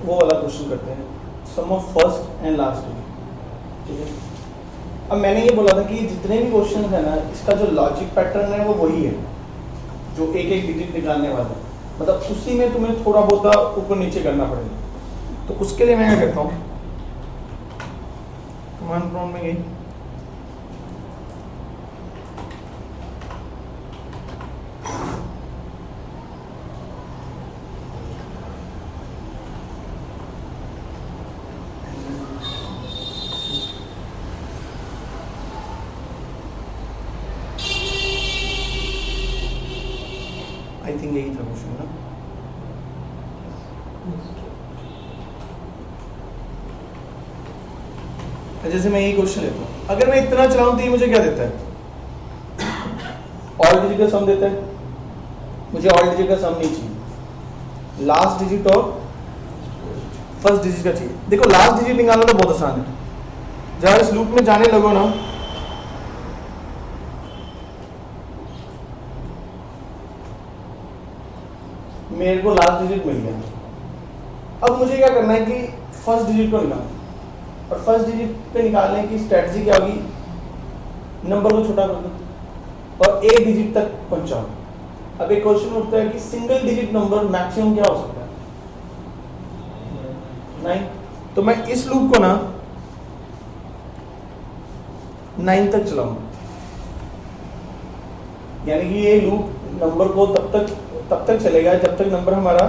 वो वाला क्वेश्चन करते हैं, sum of first and last digit, ठीक है। अब मैंने ये बोला था कि जितने भी क्वेश्चन है ना, इसका जो लॉजिक पैटर्न है वो वही है, जो एक एक डिजिट निकालने वाला है, मतलब उसी में तुम्हें थोड़ा बहुत ऊपर नीचे करना पड़ेगा। तो उसके लिए मैं क्या करता हूँ, कमांड प्रॉम्प्ट में गई, आई थिंक यही था क्वेश्चन ना। जैसे मैं यही क्वेश्चन लेता हूँ, अगर मैं इतना चलाऊं तो ये मुझे क्या देता है, ऑल डिजिट का सम देता है। मुझे ऑल डिजिट का सम नहीं चाहिए, लास्ट डिजिट और फर्स्ट डिजिट का चाहिए। देखो लास्ट डिजिट निकालना तो बहुत आसान है, जब इस लूप में जाने लगो ना, मेरे को लास्ट डिजिट मिल गया। अब मुझे क्या करना है कि फर्स्ट डिजिट को निकालना, और फर्स्ट डिजिट पे निकालने की स्ट्रेटजी क्या होगी, नंबर को छोटा कर दो और एक डिजिट तक पहुंचाओ। अब एक क्वेश्चन उठता है कि सिंगल डिजिट नंबर मैक्सिमम क्या हो सकता है, 9। तो मैं इस लूप को ना 9 तक चलाऊंगा, यानी कि ये लूप नंबर को तब तक चलेगा जब तक नंबर हमारा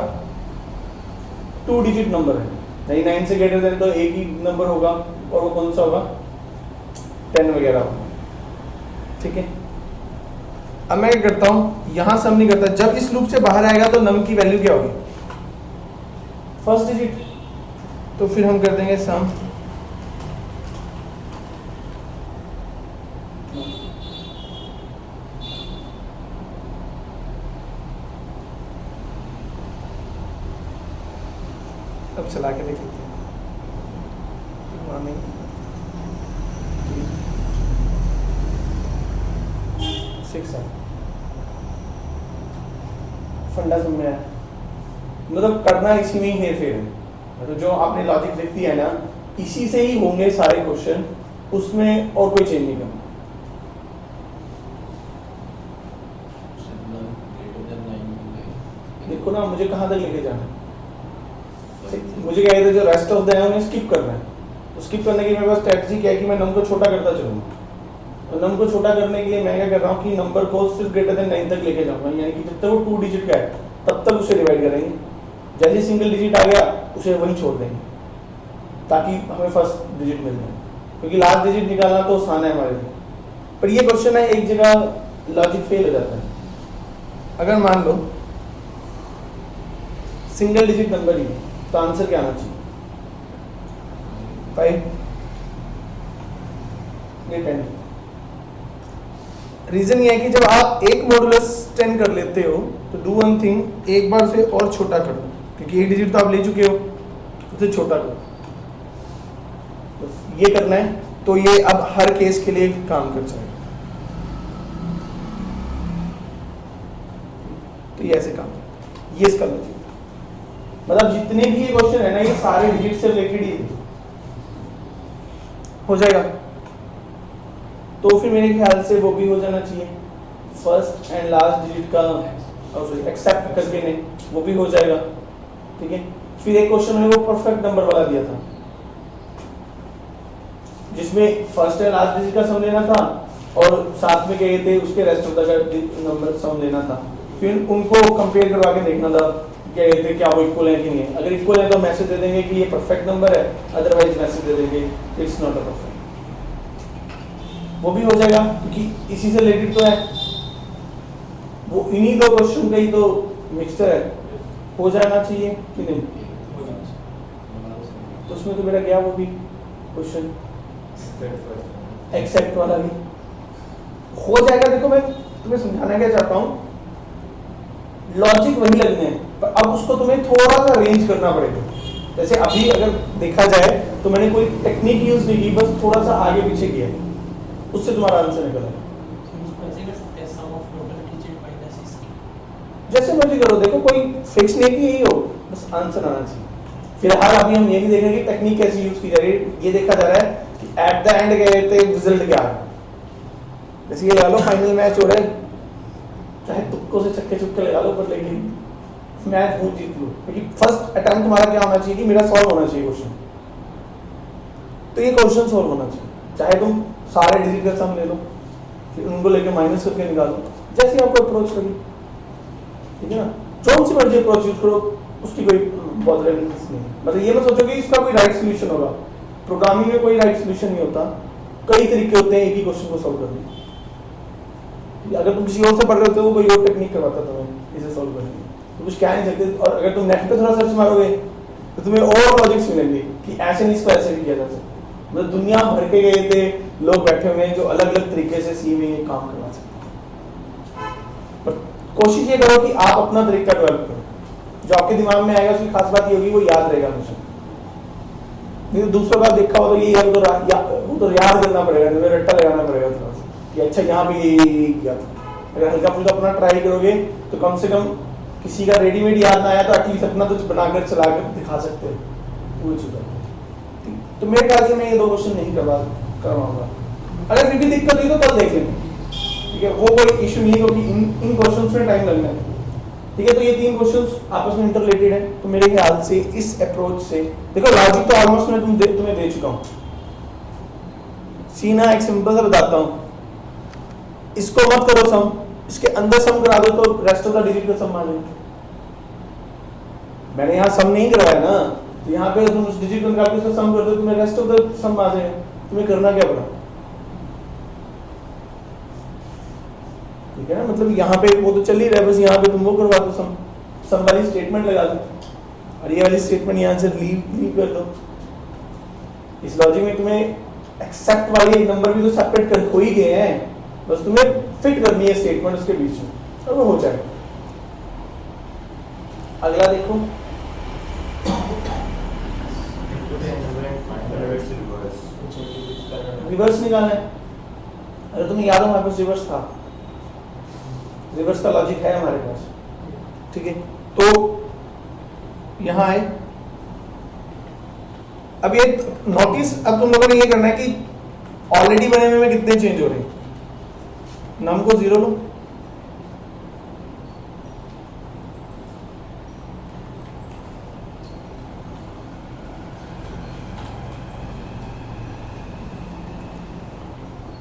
2 डिजिट नंबर है। नहीं 9 से ग्रेटर देन तो एक ही नंबर होगा, और वो कौन सा होगा, 10 वगैरह होगा, ठीक है। अब मैं क्या करता हूं, यहां सम नहीं करता, जब इस लूप से बाहर आएगा तो नम की वैल्यू क्या होगी, फर्स्ट डिजिट। तो फिर हम कर देंगे सम अब चला के देख लेते हैं। गुड मॉर्निंग, फंडा समझ में आया, मतलब करना इसी में ही हेर फेर है, मतलब जो आपने लॉजिक लिख दिया है ना, इसी से ही होंगे सारे क्वेश्चन, उसमें और कोई चेंज नहीं करना। देखो ना मुझे कहाँ तक लेके जाना है, मुझे क्या कहते हैं जो रेस्ट ऑफ द है उन्हें स्किप करना है। तो स्किप करने की मेरे पास स्ट्रेटजी क्या है कि मैं नंबर को छोटा करता चलूँगा, और नंबर को छोटा करने के लिए मैं क्या कर रहा हूँ कि नंबर को सिर्फ ग्रेटर देन 9 तक लेके जाऊँगा, यानी कि जब तक वो 2 डिजिट का है तब तक उसे डिवाइड करेंगे, जैसे सिंगल डिजिट आ गया उसे वहीं छोड़ देंगे ताकि हमें फर्स्ट डिजिट मिल जाए, क्योंकि लास्ट डिजिट निकालना तो आसान है हमारे लिए। पर ये क्वेश्चन है एक जगह लॉजिक फेल हो जाता है। अगर मान लो सिंगल डिजिट नंबर ही तो आंसर क्या आना चाहिए, 5 या 10। रीजन ये है कि जब आप एक मॉडुलस 10 कर लेते हो तो डू वन थिंग, एक बार से और छोटा कर दो, क्योंकि एक डिजिट तो आप ले चुके हो, उसे छोटा करो। तो ये करना है, तो ये अब हर केस के लिए काम कर जाएगा। तो ये ऐसे काम, ये इसका लॉजिक, मतलब जितने भी ये क्वेश्चन है ना, ये सारे डिजिट से रिलेटेड ही हो जाएगा। तो फिर मेरे ख्याल से वो भी हो जाना चाहिए, फर्स्ट एंड लास्ट डिजिट का एक्सेप्ट करके नहीं, वो भी हो जाएगा, ठीक है। फिर एक क्वेश्चन में वो परफेक्ट नंबर वाला दिया था, जिसमें फर्स्ट एंड लास्ट डिजिट का सम लेना था और साथ में कहे थे उसके रेस्ट ऑफ द नंबर सम लेना था। फिर उनको कंपेयर करवा के देखना था, क्या कहते हैं क्या वो इक्वल है कि नहीं है। अगर इक्वल है तो मैसेज दे देंगे कि ये परफेक्ट नंबर है, अदरवाइज मैसेज दे देंगे इट्स नॉट अ परफेक्ट। वो भी हो जाएगा क्योंकि इसी से रिलेटेड तो है, वो इन्हीं दो क्वेश्चन का ही तो मिक्सचर है, हो जाना चाहिए कि नहीं। तो उसमें तो मेरा क्या वो भी क्वेश्चन एक्सेप्ट वाला भी हो जाएगा। देखो मैं तुम्हें समझाना क्या चाहता हूँ, लॉजिक वही लगने हैं, पर अब उसको तुम्हें थोड़ा सा रेंज करना पड़ेगा। जैसे अभी अगर देखा जाए तो मैंने कोई टेक्निक यूज नहीं की, बस थोड़ा सा आगे पीछे किया, उससे तुम्हारा आंसर निकल आएगा। जैसे मर्जी करो, देखो कोई फिक्स नहीं कि यही हो, बस आंसर आना चाहिए। फिलहाल अभी हम ये नहीं देखेंगे टेक्निक कैसे यूज की जा रही है, ये देखा जा रहा है कि एट द एंड गए थे रिजल्ट क्या है। जैसे ये लगा लो फाइनल मैच हो रहा है, चाहे तुक्कों से छक्के चुक्के लगा लो, पर लेकिन मैच वो जीत लो, क्योंकि फर्स्ट अटेम्प्ट तुम्हारा क्या होना चाहिए कि मेरा सॉल्व होना चाहिए क्वेश्चन। तो ये क्वेश्चन सॉल्व होना चाहिए, चाहे तुम सारे डिजिट का सम ले लो, फिर उनको लेके माइनस करके निकालो, जैसे आपको अप्रोच करी, ठीक है ना। कौन सी मर्जी अप्रोच यूज करो, उसकी कोई बहुत रेलेवेंस नहीं है। मतलब ये मत सोचो कि इसका कोई राइट सोल्यूशन होगा, प्रोग्रामिंग में कोई राइट सोल्यूशन नहीं होता, कई तरीके होते हैं एक ही क्वेश्चन को सॉल्व करने के। अगर तुम किसी और से पढ़ रहे होते हो, कोई और टेक्निक करवाता तुम्हें इसे सॉल्व करने की, तो कुछ कह नहीं सकते। और अगर तुम नेट पे थोड़ा सर्च मारोगे तो तुम्हें और लॉजिक्स मिलेंगे कि ऐसे नहीं, इसको ऐसे भी किया जा सकता। मतलब दुनिया भर के गए थे लोग बैठे हुए हैं जो अलग अलग तरीके से सी में ये काम करवा सकते हैं। पर कोशिश ये करो कि आप अपना तरीका डेवलप करो, जो आपके दिमाग में आएगा उसकी खास बात ये होगी वो याद रहेगा हमेशा। नहीं तो दूसरों का देखा हो तो ये वो तो याद करना पड़ेगा, रट्टा लगाना पड़ेगा थोड़ा सा कि अच्छा यहाँ पे ये किया था। अगर हल्का फुल्का अपना ट्राई करोगे तो कम से कम किसी का रेडीमेड याद ना आया तो एटलीस्ट अपना कुछ बनाकर चलाकर दिखा सकते हो, वो चीज़ है। तो मेरे ख्याल से मैं ये 2 क्वेश्चन नहीं करवाऊंगा। अगर फिर भी दिक्कत हुई तो कल देख लेंगे, ठीक है, वो कोई इशू नहीं होगी, इन क्वेश्चंस में टाइम लगना है, ठीक है। तो ये 3 क्वेश्चंस आपस में इंटररिलेटेड हैं, तो मेरे ख्याल से इस अप्रोच से देखो, लॉजिक तो ऑलमोस्ट मैं तुम्हें दे चुका हूँ। सीना एक सिंपल सा बताता हूँ, इसको मत करो सम, इसके अंदर सम करा दो तो रेस्ट ऑफ द डिजिट का सम आ जाएगा। मैंने यहाँ सम नहीं करवाया ना, तो यहाँ पे तुम उस डिजिट को निकाल के इसका सम कर दो, तुम्हें रेस्ट ऑफ द सम आ जाएगा। तुम्हें करना क्या पड़ा, ठीक है ना। मतलब यहाँ पे वो तो चल ही रहा है, बस यहाँ पे तुम वो करवा दो, सम वाली स्टेटमेंट लगा दो, और ये वाली स्टेटमेंट यहाँ से लीव कर दो। इस लॉजिक में तुम्हें एक्सेप्ट वाले नंबर भी तो सेपरेट कर हो ही गए हैं, बस तुम्हें फिट करनी है स्टेटमेंट उसके बीच में, और वो हो जाएगा। अगला देखो, रिवर्स निकालना है। अगर तुम्हें याद हो हमारे पास रिवर्स था, रिवर्स का लॉजिक है हमारे पास, ठीक है। तो यहां आए, अब ये नोटिस, अब तुम लोगों ने ये करना है कि ऑलरेडी बने हुए में कितने चेंज हो रहे हैं। नम को 0 लो,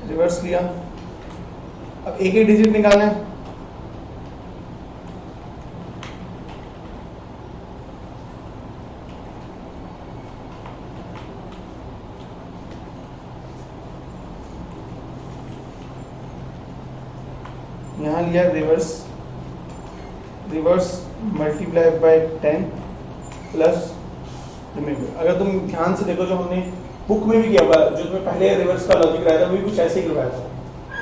रिवर्स लिया, अब एक ही डिजिट निकालना है। यहाँ लिया reverse, reverse multiply by 10 plus remainder. अगर तुम ध्यान से देखो, जो हमने बुक में भी किया हुआ, जो तुम्हें पहले रिवर्स का लॉजिक कराया था, वो भी कुछ ऐसे ही करवाया था।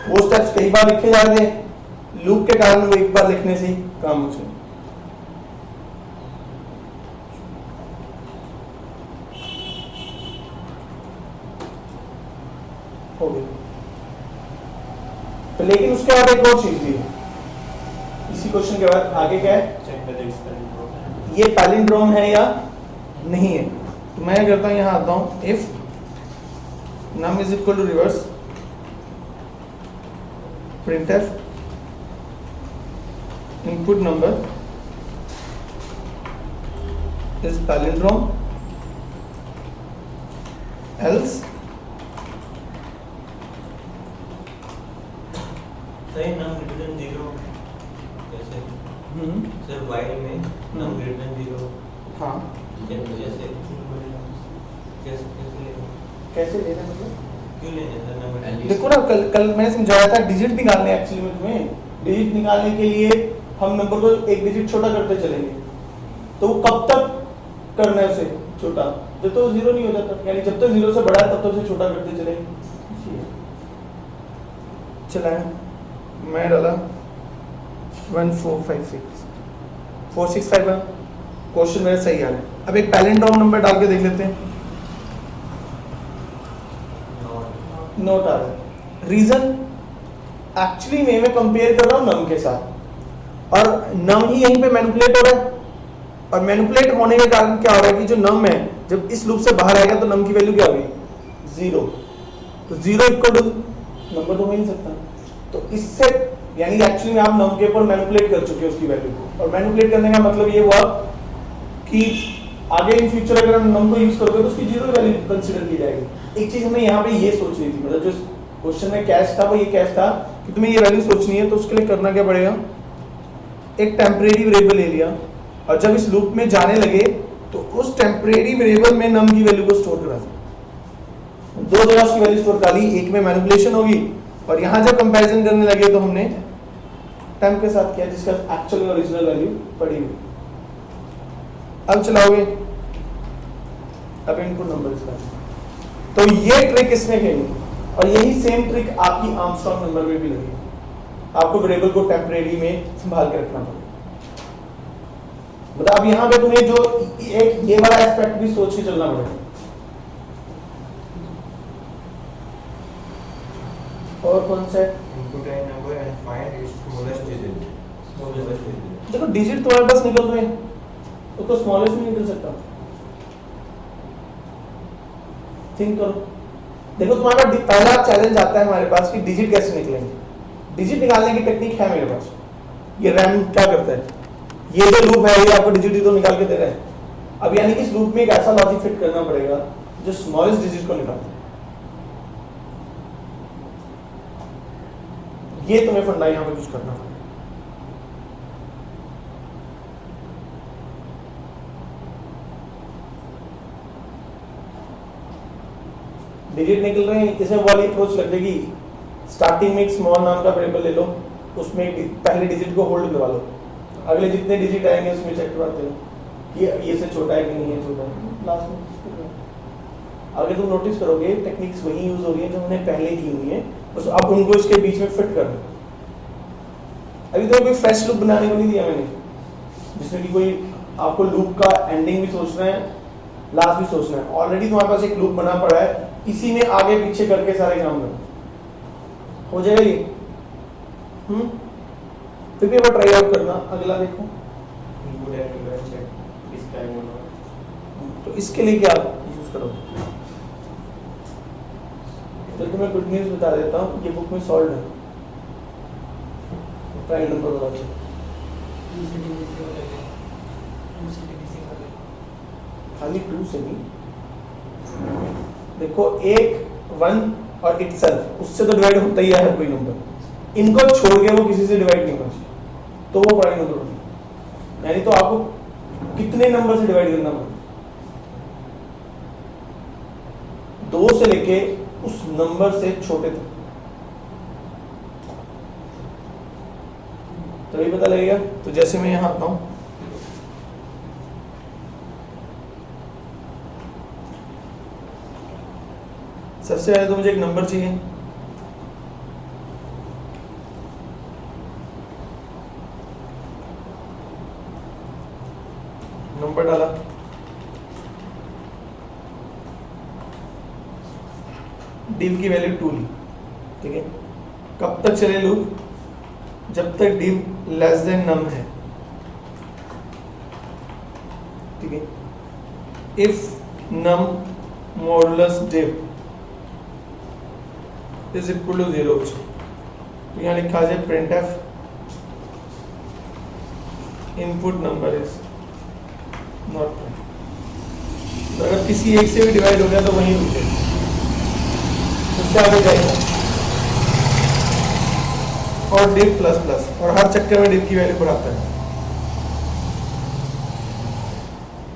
वो स्टेप्स कई बार लिखे जा रहे थे, लूप के कारण वो एक बार लिखने से ही काम हो जाए। हो गया। तो लेकिन उसके बाद एक और चीज भी है, इसी क्वेश्चन के बाद आगे क्या है, ये पैलिंड्रोम है या नहीं है। तो मैं करता हूं, यहां आता हूं, if num is equal to reverse printf input number is palindrome else सही num greater than 0 जैसे सर while में num greater than 0 हाँ जैसे कैसे लेना, मतलब क्यों लेने सर नंबर। देखो ना, कल मैंने समझाया था डिजिट निकालने, एक्चुअली में तुम्हें डिजिट निकालने के लिए हम नंबर को एक डिजिट छोटा करते चलेंगे। तो वो कब तक करना है उसे छोटा, जब तो 0 नहीं हो जाता, यानी जब तक 0 से बड़ा है तब तक उसे छोटा करते चलेंगे। चलाएं, मैं डाला 1456 4651, क्वेश्चन मेरा सही आ रहा है। अब एक पैलिंड्रोम नंबर डाल के देख लेते हैं, नोट आ रहा है। रीजन एक्चुअली मैं कंपेयर कर रहा हूं नम के साथ, और नम ही यहीं पे मैनिपुलेट हो रहा है, और मैनिपुलेट होने के कारण क्या हो रहा है कि जो नम है जब इस लूप से बाहर आएगा तो नम की वैल्यू क्या होगी 0। तो 0 इक्वल टू नंबर तो हो ही नहीं सकता। तो इससे यानी एक्चुअली में आप नम के ऊपर मैनिपुलेट कर चुके हो उसकी वैल्यू को, और मैनिपुलेट करने का मतलब ये हुआ कि आगे इन फ्यूचर अगर हम नम को यूज करोगे तो उसकी 0 वैल्यू कंसीडर की जाएगी। एक चीज हमें यहाँ पे ये सोचनी थी, मतलब जो क्वेश्चन में कैश था वो ये कैश था कि तुम्हें ये वैल्यू सोचनी है, तो उसके लिए करना क्या पड़ेगा, एक टेम्परेरी वेरिएबल ले लिया और जब इस लूप में जाने लगे तो उस टेम्परेरी वेरिएबल में नम की वैल्यू को स्टोर करा दिया। दो जगह उसकी वैल्यू स्टोर कर ली, एक में मैनिपुलेशन होगी और यहां जब कंपैरिजन करने लगे तो हमने टेम्प के साथ किया जिसका एक्चुअल में ओरिजिनल वैल्यू पड़ी हुई। अब चलाओगे, अब इनपुट नंबर इसका, तो ये ट्रिक इसने खेली और यही सेम ट्रिक आपकी आर्मस्ट्रांग नंबर में भी लगी। आपको वेरिएबल को टेम्परेरी में संभाल के रखना पड़ेगा। मतलब अब यहां पे तुम्हें जो एक ये वाला एस्पेक्ट भी सोच के चलना पड़ेगा। और कौन सा इनपुट है number and find its smallest digit. Smallest digit देखो डिजिट तुम्हारे पास निकल रहे हैं तो स्मॉलेस्ट नहीं निकल सकता। थिंक करो, देखो तुम्हारा पहला चैलेंज आता है हमारे पास कि डिजिट कैसे निकलेंगे। डिजिट निकालने की टेक्निक है मेरे पास। ये रैम क्या करता है, ये जो लूप है ये आपको डिजिट ही तो निकाल के दे रहा है। अब यानी कि इस लूप में एक ऐसा लॉजिक फिट करना पड़ेगा जो स्मॉलेस्ट डिजिट को निकालता है। ये तुम्हें फंडा यहां पे कुछ करना पड़ेगा। डिजिट निकल रहे हैं, इसमें वाली अप्रोच लग जाएगी। स्टार्टिंग में एक स्मॉल नाम का वेरिएबल ले लो, उसमें पहले डिजिट को होल्ड करवा लो, अगले जितने डिजिट आएंगे उसमें चेक करवाते रहो ये से छोटा है कि नहीं है, छोटा है, लास्ट में अगर तुम नोटिस करोगे टेक्निक्स वही यूज हो रही है जो हमने पहले की हुई है, बस अब उनको इसके बीच में फिट कर दो। अभी तो कोई फ्रेश लूप बनाने को नहीं दिया मैंने, जिसमें कि कोई आपको लूप का एंडिंग भी सोचना है, लास्ट भी सोचना है। ऑलरेडी तुम्हारे पास एक लूप बना पड़ा है, इसी में आगे पीछे करके सारे काम करो, हो जाएगा ये। फिर भी एक बार ट्राई आउट करना, अगला देखो। इनपुट है नंबर चेक इस टाइम होना। तो इसके लिए क्या यूज करो, तो तुम्हें गुड न्यूज बता देता हूँ, ये बुक में सॉल्व है। ट्राई नंबर बता दो, खाली 2 से नहीं, देखो एक 1 और इटसेल्फ उससे तो डिवाइड होता ही है कोई नंबर, इनको छोड़ के वो किसी से डिवाइड नहीं होना चाहिए, तो वो प्राइम नंबर होगी। यानी तो आपको कितने नंबर से डिवाइड करना पड़ेगा, 2 से लेके उस नंबर से छोटे तक, तभी पता लगेगा। तो जैसे मैं यहां आता हूं, सबसे पहले तो मुझे एक नंबर चाहिए, नंबर डाला, div की वैल्यू 2 ली, ठीक है। कब तक चले लूप, जब तक div लेस देन num है, ठीक है। If num modulus div is equal to 0, तो यहाँ लिखा जाए printf input number is not prime. तो अगर किसी एक से भी डिवाइड हो गया तो वहीं रुके, उससे आगे जाएगा। और div प्लस प्लस, और हर चक्कर में div की वैल्यू बढ़ाता है,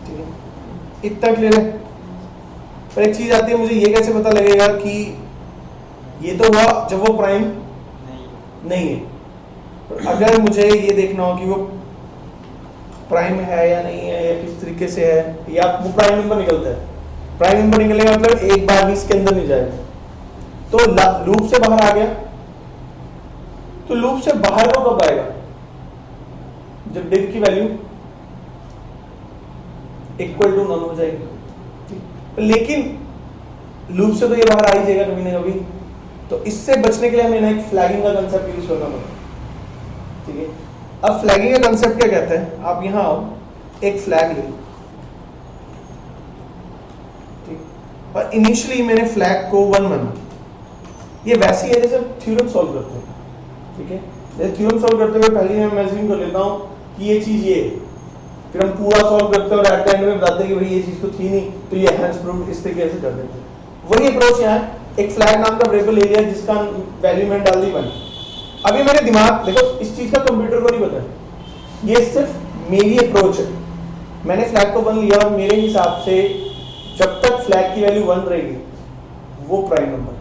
ठीक है। इतना क्लियर है। पर एक चीज आती है, मुझे ये कैसे पता लगेगा कि ये तो हुआ जब वो प्राइम नहीं है, पर अगर मुझे ये देखना हो कि वो प्राइम है या नहीं है, या किस तरीके से है, या वो प्राइम नंबर निकलता है, प्राइम नंबर निकलेगा मतलब एक बार भी इसके अंदर नहीं जाएगा, तो लूप से बाहर आ गया। तो लूप से बाहर वो कब आएगा, जब div की वैल्यू इक्वल टू नन हो जाएगी। लेकिन लूप से तो ये बाहर आ ही जाएगा कभी ना कभी, तो इससे बचने के लिए हमें एक फ्लैगिंग का कंसेप्ट यूज करना पड़ेगा, ठीक है। अब फ्लैगिंग का कंसेप्ट क्या कहता है, आप यहाँ आओ, एक फ्लैग ले लो, ठीक, और इनिशियली मैंने फ्लैग को 1 माना। ये वैसे ही है जैसे थ्योरम सॉल्व करते हैं, ठीक है। जैसे थ्योरम सॉल्व करते हुए पहले मैं इमेजिन कर लेता हूँ कि ये चीज ये है, फिर हम पूरा सॉल्व करते हैं और एट द एंड में बताते हैं कि भाई ये चीज तो थी नहीं, तो ये हैंस प्रूफ इस तरीके से कर देते हैं। वही अप्रोच यहाँ है, एक फ्लैग नाम का वेरिएबल ले लिया जिसका वैल्यू मैंने डाल दी 1। अभी मेरे दिमाग देखो, इस चीज का कंप्यूटर को नहीं पता है, ये सिर्फ मेरी अप्रोच है। मैंने फ्लैग को 1 लिया और मेरे हिसाब से जब तक फ्लैग की वैल्यू 1 रहेगी वो प्राइम नंबर,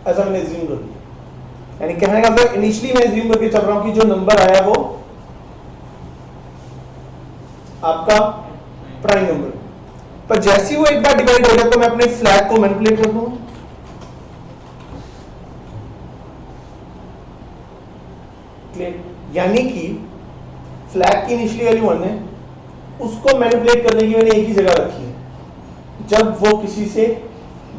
ऐसा मैंने एज्यूम कर लिया। यानी कहने का मतलब इनिशियली मैं एज्यूम करके चल रहा हूं कि जो नंबर आया वो आपका प्राइम नंबर, पर जैसे ही वो एक बार डिवाइड हो गया तो मैं अपने फ्लैग को मैनिपुलेट कर दूंगा। क्लियर? यानी कि फ्लैग की इनिशियली वैल्यू 1 है, उसको मैनिपुलेट करने की मैंने एक ही जगह रखी है जब वो किसी से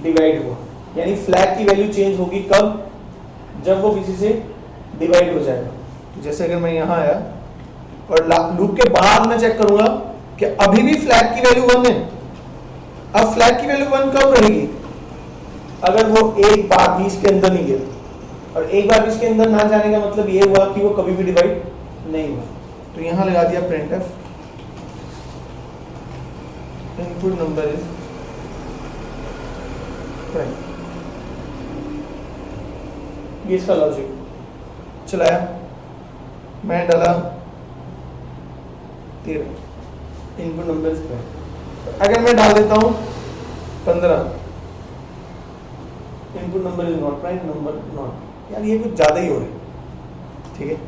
डिवाइड हुआ। यानी फ्लैग की वैल्यू चेंज होगी कब? जब वो किसी से डिवाइड हो जाएगा। तो जैसे अगर मैं यहां आया और लूप के बाहर मैं चेक करूंगा कि अभी भी फ्लैग की वैल्यू 1 है। अब फ्लैग की वैल्यू 1 कब रहेगी? अगर वो एक बार भी इसके अंदर नहीं गया, और एक बार भी इसके अंदर ना जाने का मतलब ये हुआ कि वो कभी भी डिवाइड नहीं हुआ। तो यहां लगा दिया printf input number is prime. ये इसका लॉजिक चलाया, मैं डाला 13, इनपुट नंबर इज प्राइम। अगर मैं डाल देता हूं 15, input number is not prime, number not, यार ये कुछ ज्यादा ही हो रहा है, ठीक है।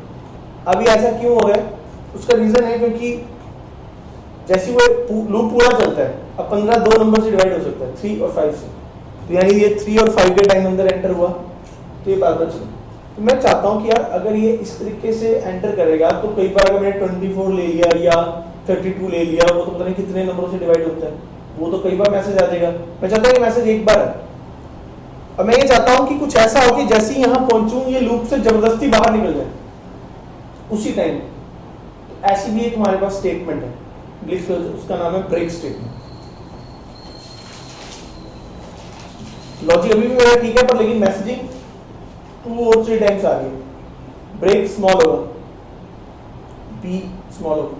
अभी ऐसा क्यों हो रहा है? उसका रीजन है क्योंकि जैसे वो लूप पूरा चलता है, अब 15 दो नंबर से डिवाइड हो सकता है, 3 और 5 से, तो यानी ये 3 और 5 के टाइम अंदर एंटर हुआ, तो ये बार बार चला। तो मैं चाहता हूँ कि यार अगर ये इस तरीके से एंटर करेगा तो कई बार अगर मैंने 24 ले लिया या 32 ले लिया, वो तो पता नहीं कितने नंबरों से डिवाइड होता है, वो तो कई बार मैसेज आ जाएगा। मैं चाहता हूँ कि मैसेज एक बार है। अब मैं ये चाहता हूँ कि कुछ ऐसा हो कि जैसे ही यहाँ पहुंचूं ये लूप से जबरदस्ती बाहर निकल जाए उसी टाइम। तो ऐसी भी एक हमारे पास स्टेटमेंट है, उसका नाम है ब्रेक स्टेटमेंट। लॉजिक अभी भी मेरा ठीक है, पर लेकिन मैसेजिंग 2 और 3 टाइम्स आ रही है। ब्रेक स्मॉल होगा, बी स्मॉल होगा।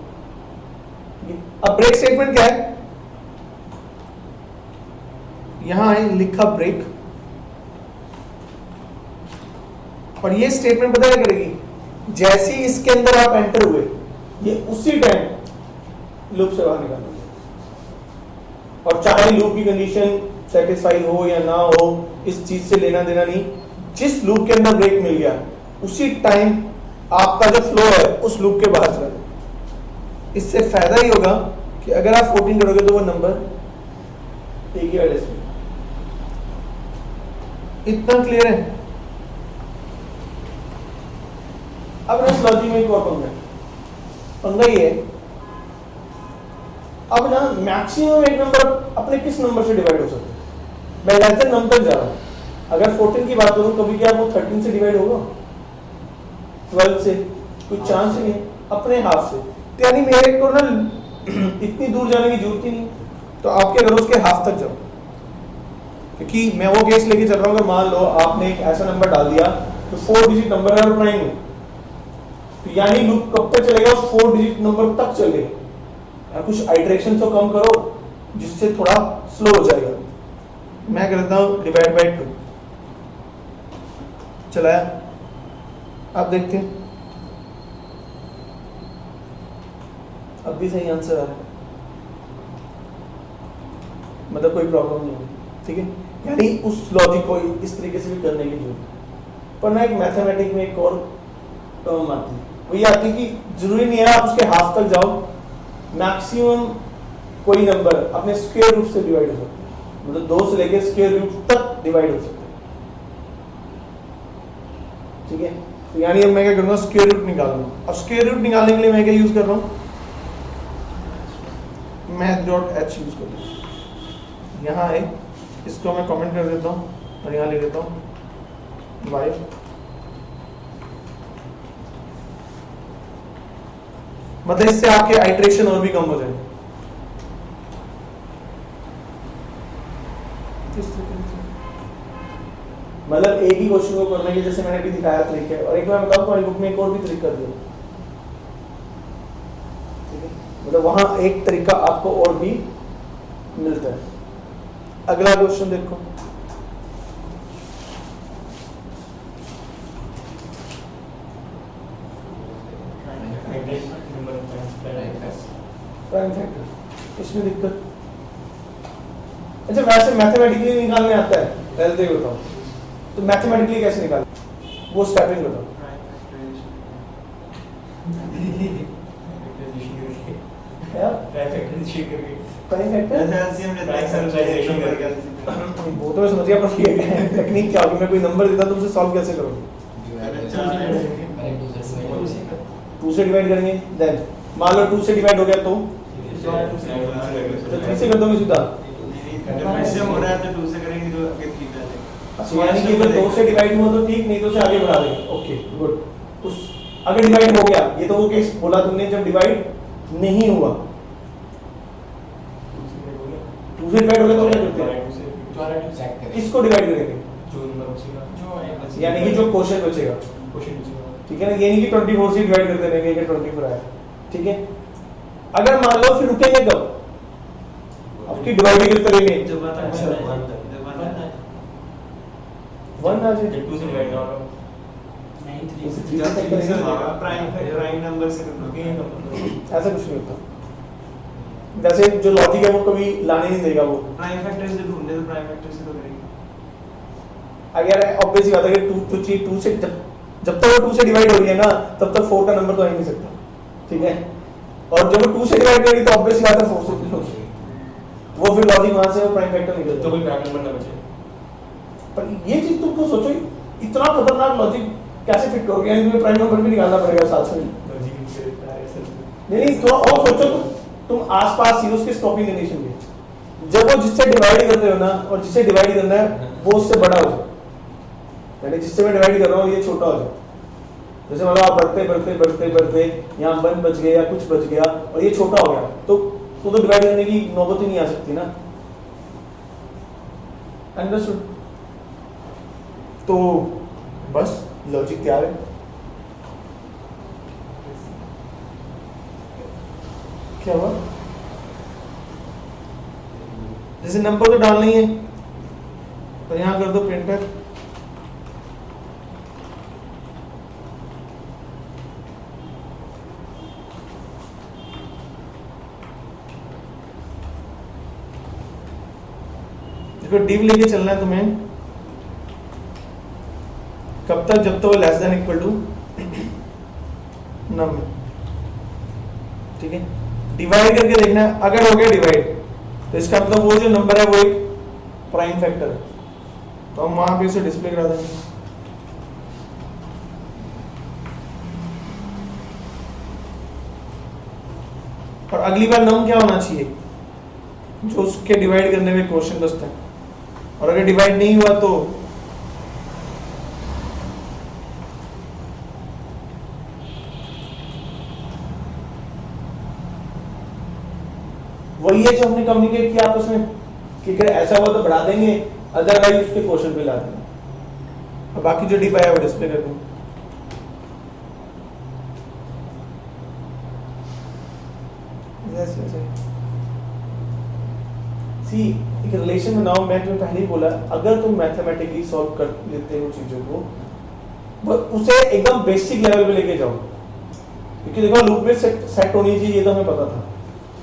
अब ब्रेक स्टेटमेंट क्या है? यहां है लिखा ब्रेक, और ये स्टेटमेंट पता क्या करेगी? जैसे ही इसके अंदर आप एंटर हुए, ये उसी टाइम लूप से बाहर निकाल देगा। और चाहे लूप की कंडीशन सेटिस्फाई हो या ना हो, इस चीज से लेना देना नहीं। जिस लूप के अंदर ब्रेक मिल गया उसी टाइम आपका जो फ्लो है उस लूप के बाहर चला जाए। इससे फायदा ही होगा कि अगर आप 14 करोगे तो वो नंबर एक ही एड्रेस में। इतना क्लियर है? अब इस लॉजिक में एक और पंगा ये है, अब ना मैक्सिमम एक नंबर अपने किस नंबर से डिवाइड हो सकता है? मैं लेस देन नंबर तक जा रहा हूं। अगर 14 की बात करूं, कभी क्या वो 13 से डिवाइड होगा? 12 से? कोई चांस ही नहीं, अपने हाफ से। तो यानी मेरे को ना इतनी दूर जाने की जरूरत ही नहीं, तो आपके घर उसके हाफ तक जाओ। क्योंकि मैं वो केस लेके चल रहा हूँ कि मान लो आपने एक ऐसा नंबर डाल दिया तो 4 डिजिट नंबर है और प्राइम है, तो यानी लूप कब तक चलेगा? 4 डिजिट नंबर तक चलेगा। या कुछ आइटरेशन तो कम करो जिससे थोड़ा स्लो हो जाएगा। मैं करता हूं डिवाइड बाय 2, चलाया, आप देखते हैं अब भी सही आंसर आ रहा है, मतलब कोई प्रॉब्लम नहीं है, ठीक है। यानी उस लॉजिक को इस तरीके से भी करने की जरूरत है। पर ना एक मैथमेटिक्स में एक और टर्म आती है, वही आती है कि जरूरी नहीं है आप उसके हाफ तक जाओ, मैक्सिमम कोई नंबर अपने स्क्वायर रूट से डिवाइड हो सकता है, मतलब 2 से लेकर स्क्वायर रूट तक डिवाइड हो सकता है, ठीक है। तो यानी अब मैं क्या करूंगा? स्क्वायर रूट निकालूंगा। अब स्क्वायर रूट निकालने के लिए मैं क्या यूज कर रहा हूं? math.h यूज कर रहा हूं। यहां है, इसको मैं कमेंट कर देता हूं और यहां लिख देता हूं y मतलब इससे आपके आइट्रेशन और भी कम हो जाएंगे। मतलब एक ही क्वेश्चन को करने के जैसे मैंने अभी दिखाया तरीके, और एक मैं बताऊं तुम्हारी बुक में एक और भी तरीका दिया, ठीक है, मतलब वहां एक तरीका आपको और भी मिलता है। अगला क्वेश्चन देखो, प्राइम फैक्टर, इसमें दिक्कत। अच्छा वैसे मैथमेटिकली निकालने आता है, पहले तो ये बताओ, तो मैथमेटिकली कैसे निकाल, वो स्टेपिंग बताओ। क्या? प्राइम फैक्टर वो तो मैं समझ गया, पर ये टेक्निक क्या होगी, मैं कोई नंबर देता तो उसे सॉल्व कैसे करोगे? 2 से डिवाइड करेंगे, देन मान लो 2 से डिवाइड हो गया तो 3 से कर दोगे सीधा। यानी कि अगर 2 से डिवाइड हुआ तो ठीक, नहीं तो उसे आगे बढ़ा देंगे। Okay good. उस अगर डिवाइड हो गया, ये तो वो केस बोला तुमने जब डिवाइड नहीं हुआ, 2 से डिवाइड हो गया तो क्या करते हैं? किसको डिवाइड करेंगे? यानी कि जो क्वेश्चन बचेगा, ठीक है ना, ये नहीं कि 24 से डिवाइड करते रहेंगे कि 24 आया, ठीक है। अगर मान लो फिर रुकेंगे कब? आपकी डिवाइड करते रहेंगे जब 1 आ जाए, प्राइम नंबर से ऐसा कुछ नहीं होता। वैसे जो लॉजिक है वो कभी लाने नहीं देगा, वो प्राइम फैक्टर से ढूंढने तो प्राइम फैक्टर से तो करेंगे। अगर ऑब्वियसली बात है कि 2 से जब तक वो 2 से डिवाइड हो रही है ना, तब तक 4 का नंबर तो आ ही नहीं सकता, ठीक है। और जब वो 2 से डिवाइड करेगी तो ऑब्वियसली बात है 4 से होगी, वो फिर लॉजिक वहां से वो प्राइम फैक्टर निकलता तो कोई प्राइम नंबर ना बचे। पर ये चीज तुमको सोचो, इतना खतरनाक लॉजिक कैसे फिट करोगे? यानी तुम्हें प्राइम नंबर भी निकालना पड़ेगा साथ में। नहीं थोड़ा और सोचो, तुम आसपास ही उसके स्टॉपिंग कंडीशन के, जब वो जिससे डिवाइड करते हो ना, और जिसे डिवाइड करना है वो उससे बड़ा हो जाए, यानी जिससे मैं डिवाइड कर रहा हूँ ये छोटा हो जाए। जैसे मतलब आप बढ़ते बढ़ते बढ़ते बढ़ते यहाँ 1 बच गया या कुछ बच गया और ये छोटा हो गया, तो डिवाइड करने की नौबत ही नहीं आ सकती ना। अंडरस्टूड? तो बस लॉजिक तैयार है। क्या हुआ? जैसे नंबर तो डालना ही है, तो यहां कर दो प्रिंटर, देखो डिव लेके चलना है तुम्हें, कब तक? जब तक वो लेस देन इक्वल टू नम, ठीक है। डिवाइड करके देखना है, अगर हो गया डिवाइड तो इसका मतलब वो जो नंबर है वो एक प्राइम फैक्टर है, तो हम वहां पे इसे डिस्प्ले करा देंगे। और अगली बार नम क्या होना चाहिए? जो उसके डिवाइड करने में क्वेश्चन बचता है, और अगर डिवाइड नहीं हुआ तो वही है जो हमने कम्युनिकेट किया आपस में कि अगर ऐसा हुआ तो बढ़ा देंगे, अदरवाइज उसके क्वेश्चन पे ला देंगे, और बाकी जो डिवाइड है वो डिस्प्ले कर देंगे। सी एक रिलेशन बनाओ, मैं तुम्हें पहले ही बोला, अगर तुम मैथमेटिकली सॉल्व कर लेते हो चीजों को, बस उसे एकदम बेसिक लेवल पे लेके जाओ, क्योंकि देखो लूप में सेट होनी चाहिए, ये तो हमें पता था,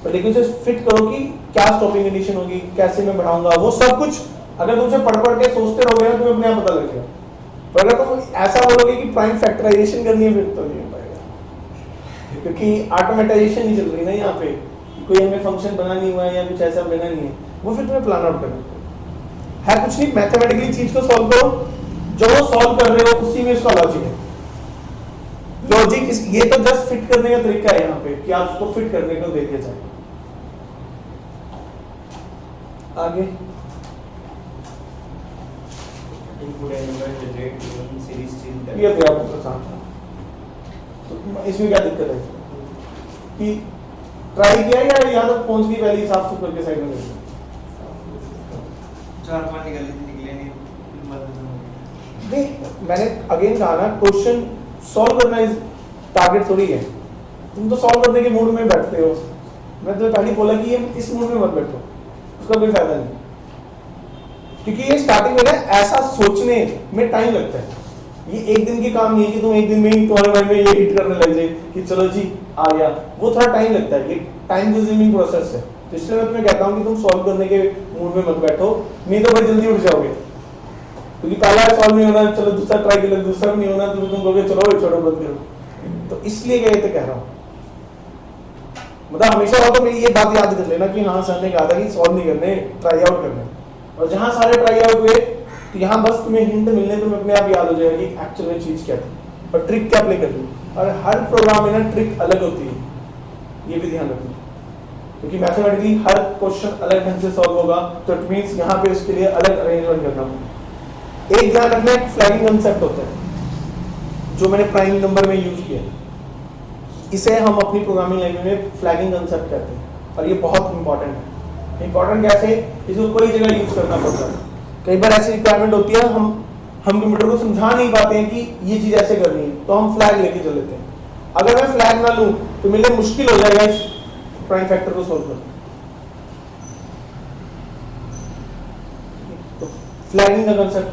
पर लेकिन उसे फिट करो कि क्या स्टॉपिंग कंडीशन होगी, कैसे मैं बढ़ाऊंगा, वो सब कुछ अगर तुमसे पढ़ के सोचते रहोगे ना, तुम्हें अपने आप पता लग जाएगा। पर अगर तुम ऐसा बोलोगे कि प्राइम फैक्टराइजेशन करनी है, फिर तो नहीं हो पाएगा, क्योंकि ऑटोमेटाइजेशन नहीं चल रही ना यहाँ पे, कोई हमें फंक्शन बना नहीं हुआ है या कुछ ऐसा बना नहीं है, वो फिर तुम्हें प्लान आउट करना है। कुछ नहीं, मैथमेटिकली चीज को सॉल्व करो, जो सॉल्व कर रहे हो उसी में इसका लॉजिक है। लॉजिक ये तो जस्ट फिट करने का तरीका है यहाँ पे, कि आप उसको फिट करने को देखे जाए। आगे ये तो आपको पसंद था, तो इसमें क्या दिक्कत है? कि ट्राई किया या यहाँ तक पहुँच गई पहले ही साफ सुथरा करके साइड में कर दिया? 4 5 निकले नहीं मदद नहीं। नहीं, मैंने अगेन कहा ना, क्वेश्चन सॉल्व करना इज टारगेट थोड़ी है। तुम तो सॉल्व करने के मूड में बैठते हो। मैं तुम्हें पहले बोला कि ये इस मूड में मत बैठो, उसका कोई फायदा नहीं, क्योंकि ये स्टार्टिंग में ना ऐसा सोचने में टाइम लगता है। ये एक दिन की काम नहीं है कि तुम एक दिन में ही तुम्हारे माइंड में ये हिट करने लग जाए कि चलो जी आ गया। वो थोड़ा टाइम लगता है, ये टाइम कंज्यूमिंग प्रोसेस है। तो इसलिए मैं तुम्हें कहता हूँ कि तुम सॉल्व करने के मूड में मत बैठो, नहीं तो बड़ी जल्दी उठ जाओगे। क्योंकि पहला सॉल्व नहीं होना, चलो दूसरा ट्राई कर लो, दूसरा नहीं होना तो तुम कहोगे चलो छोड़ो बंद करो। तो इसलिए मैं ये कह रहा हूँ, मतलब हमेशा हो तो मेरी ये बात याद कर लेना कि हाँ सर ने कहा था कि सॉल्व नहीं करने, ट्राई आउट करने। और जहाँ सारे ट्राई आउट हुए तो यहाँ बस तुम्हें हिंट मिलने तुम्हें अपने आप याद हो जाएगा कि एक्चुअल में चीज क्या थी और ट्रिक क्या प्ले करनी है। और हर प्रोग्राम में ना ट्रिक अलग होती है, ये भी ध्यान रखना, क्योंकि मैथमेटिकली हर क्वेश्चन अलग ढंग से सॉल्व होगा। तो इट मींस यहाँ पे उसके लिए अलग अरेंजमेंट करना होगा। एक ध्यान रखना, एक फ्लैगिंग कंसेप्ट होता है जो मैंने प्राइम नंबर में यूज किया, इसे हम अपनी प्रोग्रामिंग लैंग्वेज में फ्लैगिंग कंसेप्ट कहते हैं। और ये बहुत इंपॉर्टेंट है। इंपॉर्टेंट कैसे? इसको कोई जगह यूज करना पड़ता है। कई बार ऐसी रिक्वायरमेंट होती है, हम कंप्यूटर को समझा नहीं पाते हैं कि ये चीज ऐसे करनी है, तो हम फ्लैग लेके चल लेते हैं। अगर मैं फ्लैग ना लूं तो मेरे लिए मुश्किल हो जाएगा इस प्राइम फैक्टर को सोल्व करना। तो फ्लैगिंग का कंसेप्ट